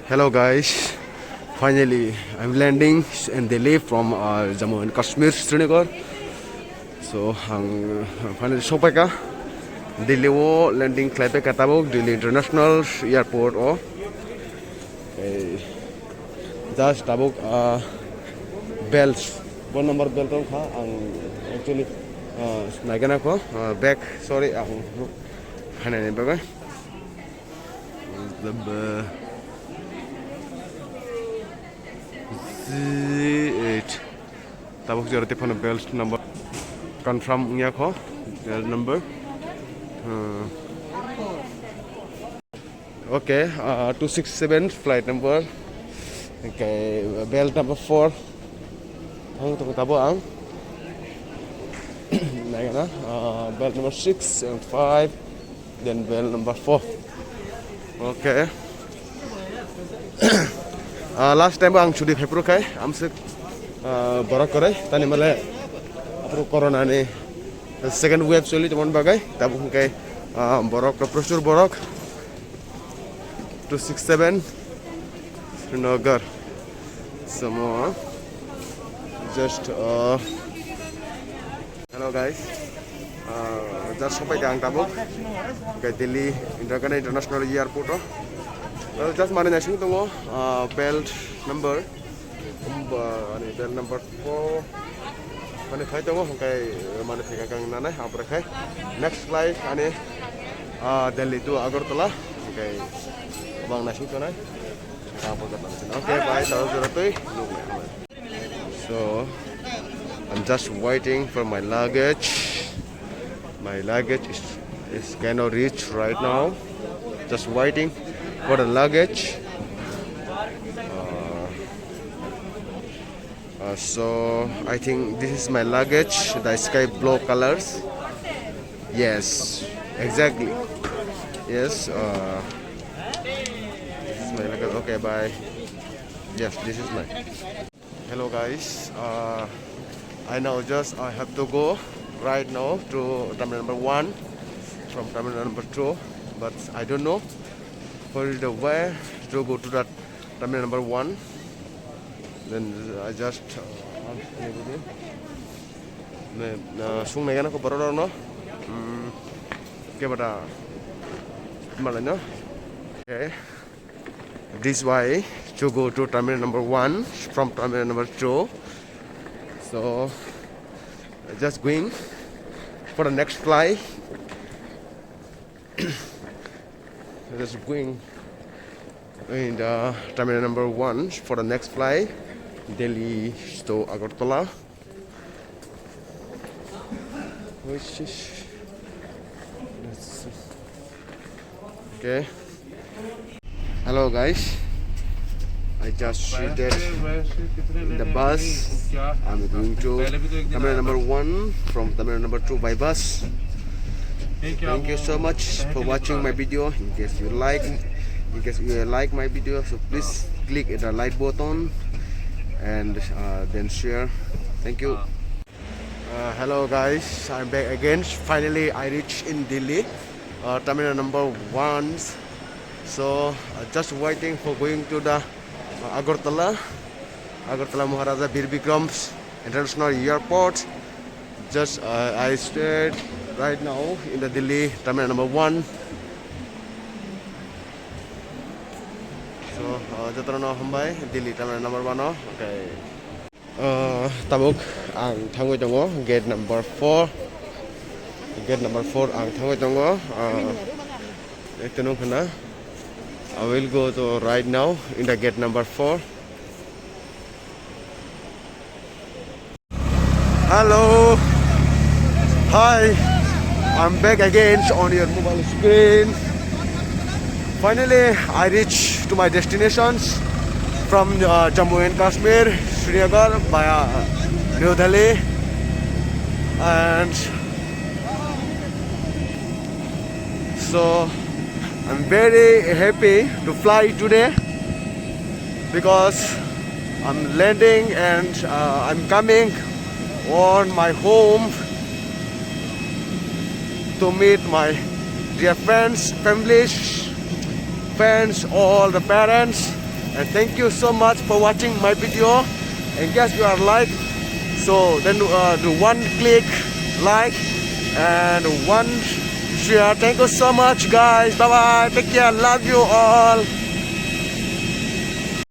Hello guys, finally I'm landing in Delhi from Jammu and Kashmir, Srinagar. So I'm finally Faikha, Delhi wo landing khlai pe katabok Delhi International Airport o just tabok bells one number bell tong kha ang actually naigana ko back sorry ang hanane bagai the 8 tabok jara te phone belt number confirm nya kho belt number okay 267 flight number okay belt number 4 ang to tabo ang na belt number 6 and 5 then belt number 4 okay last time ang chudi phepro khai amse barak kore tani male apro corona ni second wave choli tomon bagai tabu kai borok prochur borok 267 Srinagar some just hello guys just sampai gang tabuk kai Delhi International Airport just mana nasi tunggu belt number belt number 4 mana khai tunggu kai mana thika kang nana apre khai next flight ane Delhi to Agartala kai bang nasi to nai okay bye so I'm just waiting for my luggage is cannot reach right now just waiting for the luggage so I think this is my luggage the sky blue colors yes exactly yes this is my luggage okay bye yes this is my hello guys I know just I have to go right now to terminal number 1 from terminal number 2 but I don't know where is the way to go to that terminal number 1 then I just sung này nó có baro đâu nó cái bata mà là nó okay this way to go to terminal number 1 from terminal number 2 so just going for the next flight just going in the terminal number 1 for the next flight Delhi to Agartala which is okay hello guys I just seated in the bus I'm going to terminal number 1 from terminal number 2 by bus. Thank you so much for watching my video. In case you like my video, so please click the like button and then share. Thank you. Hello guys, I'm back again. Finally I reached in Delhi terminal number 1. So just waiting for going to the Agartala Maharaja Bir Bikram's International Airport. Just I stayed right now in the Delhi terminal number 1. So jatra hambai Delhi terminal number 1 okay tabuk ang thangoi tongo gate number 4 ang thangoi tongo ektono khana I will go to right now in the gate number 4. Hello, hi, I'm back again on your mobile screen. Finally I reached to my destinations from Jammu and Kashmir, Srinagar via New Delhi, and so I'm very happy to fly today because I'm landing and I'm coming on my home to meet my dear friends, families, friends, all the parents, And thank you so much for watching my video. In case you are like, so then do one click like and one share. Thank you so much guys. Bye bye. Take care. Love you all.